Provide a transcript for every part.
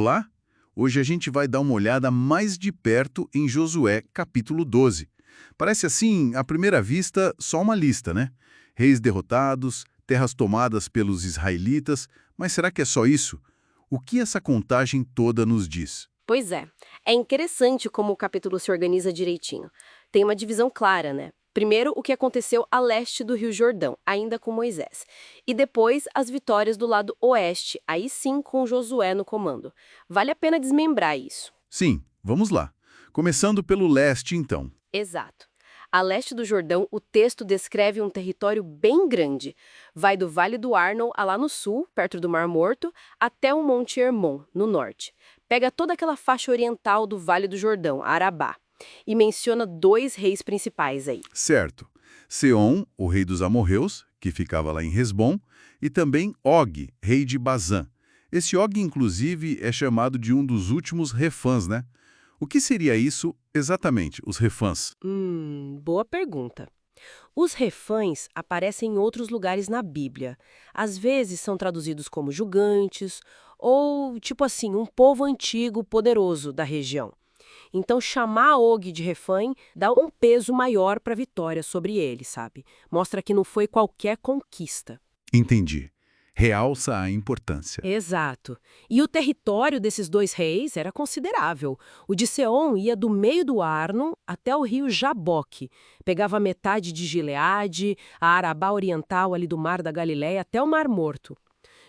Olá! Hoje a gente vai dar uma olhada mais de perto em Josué, capítulo 12. Parece assim, à primeira vista, só uma lista, né? Reis derrotados, terras tomadas pelos israelitas, mas será que é só isso? O que essa contagem toda nos diz? Pois é interessante como o capítulo se organiza direitinho. Tem uma divisão clara, né? Primeiro, o que aconteceu a leste do Rio Jordão, ainda com Moisés. E depois, as vitórias do lado oeste, aí sim com Josué no comando. Vale a pena desmembrar isso. Sim, vamos lá. Começando pelo leste, então. Exato. A leste do Jordão, o texto descreve um território bem grande. Vai do Vale do Arnon, a lá no sul, perto do Mar Morto, até o Monte Hermon, no norte. Pega toda aquela faixa oriental do Vale do Jordão, Arabá, e menciona dois reis principais aí. Certo. Seom, o rei dos amorreus, que ficava lá em Hesbom, e também Og, rei de Bazã. Esse Og, inclusive, é chamado de um dos últimos refãs, né? O que seria isso exatamente, os refãs? Boa pergunta. Os refães aparecem em outros lugares na Bíblia. Às vezes são traduzidos como jugantes ou, tipo assim, um povo antigo poderoso da região. Então, chamar Og de refém dá um peso maior para a vitória sobre ele, sabe? Mostra que não foi qualquer conquista. Entendi. Realça a importância. Exato. E o território desses dois reis era considerável. O de Seom ia do meio do Arno até o rio Jaboque. Pegava metade de Gileade, a Arabá Oriental ali do Mar da Galileia até o Mar Morto.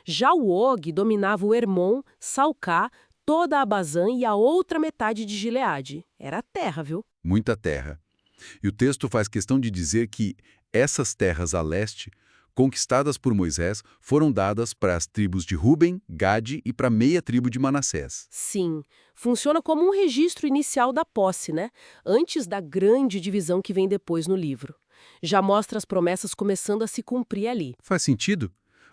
Já o Og dominava o Hermon, Salcá, toda a Bazã e a outra metade de Gileade. Era terra, viu? Muita terra. E o texto faz questão de dizer que essas terras a leste, conquistadas por Moisés, foram dadas para as tribos de Ruben, Gade e para meia tribo de Manassés. Sim, funciona como um registro inicial da posse, né? Antes da grande divisão que vem depois no livro. Já mostra as promessas começando a se cumprir ali. Faz sentido?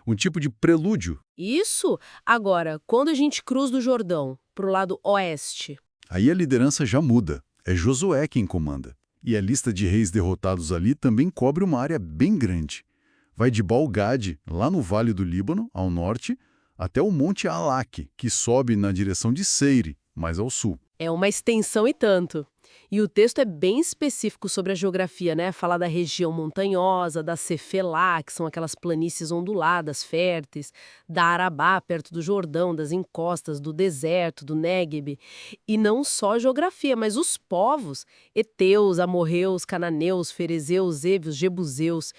Um tipo de prelúdio. Isso, agora, quando a gente cruza do Jordão para o lado oeste. Aí a liderança já muda. É Josué quem comanda. E a lista de reis derrotados ali também cobre uma área bem grande. Vai de Baal-Gade, lá no Vale do Líbano, ao norte, até o Monte Alaque, que sobe na direção de Seire, mais ao sul. É uma extensão e tanto. E o texto é bem específico sobre a geografia, né? Fala da região montanhosa, da Cefelá, que são aquelas planícies onduladas, férteis, da Arabá, perto do Jordão, das encostas, do deserto, do Négueb. E não só a geografia, mas os povos, heteus, amorreus, cananeus, ferezeus, évios, jebuseus,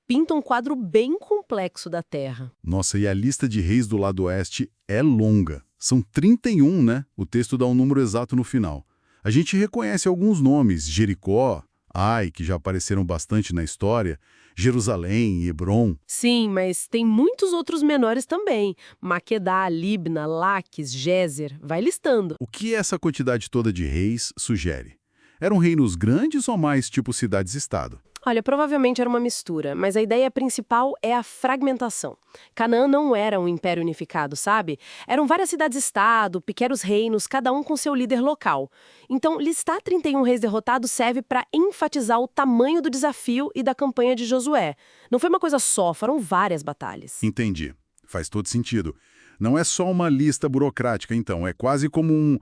pintam um quadro bem complexo da terra. Nossa, e a lista de reis do lado oeste é longa. São 31, né? O texto dá um número exato no final. A gente reconhece alguns nomes, Jericó, Ai, que já apareceram bastante na história, Jerusalém, Hebron. Sim, mas tem muitos outros menores também. Maquedá, Libna, Laques, Gézer, vai listando. O que essa quantidade toda de reis sugere? Eram reinos grandes ou mais tipo cidades-estado? Olha, provavelmente era uma mistura, mas a ideia principal é a fragmentação. Canaã não era um império unificado, sabe? Eram várias cidades-estado, pequenos reinos, cada um com seu líder local. Então, listar 31 reis derrotados serve para enfatizar o tamanho do desafio e da campanha de Josué. Não foi uma coisa só, foram várias batalhas. Entendi. Faz todo sentido. Não é só uma lista burocrática, então. É quase como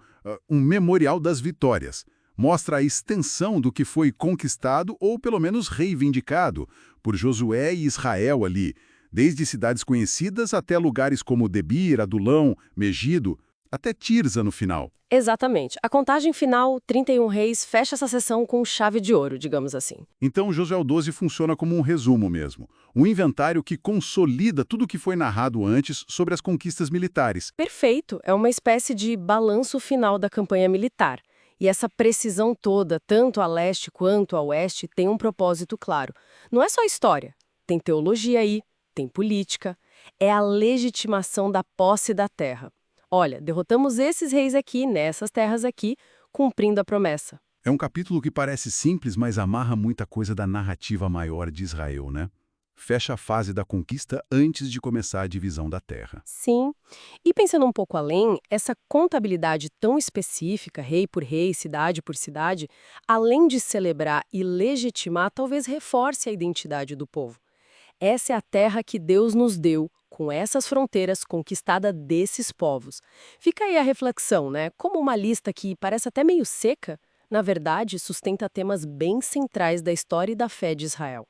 um memorial das vitórias. Mostra a extensão do que foi conquistado ou pelo menos reivindicado por Josué e Israel ali, desde cidades conhecidas até lugares como Debir, Adulão, Megido, até Tirza no final. Exatamente. A contagem final, 31 reis, fecha essa sessão com chave de ouro, digamos assim. Então Josué 12 funciona como um resumo mesmo, um inventário que consolida tudo o que foi narrado antes sobre as conquistas militares. Perfeito, é uma espécie de balanço final da campanha militar. E essa precisão toda, tanto a leste quanto a oeste, tem um propósito claro. Não é só história, tem teologia aí, tem política, é a legitimação da posse da terra. Olha, derrotamos esses reis aqui, nessas terras aqui, cumprindo a promessa. É um capítulo que parece simples, mas amarra muita coisa da narrativa maior de Israel, né? Fecha a fase da conquista antes de começar a divisão da terra. Sim. E pensando um pouco além, essa contabilidade tão específica, rei por rei, cidade por cidade, além de celebrar e legitimar, talvez reforce a identidade do povo. Essa é a terra que Deus nos deu, com essas fronteiras conquistadas desses povos. Fica aí a reflexão, né? Como uma lista que parece até meio seca, na verdade, sustenta temas bem centrais da história e da fé de Israel.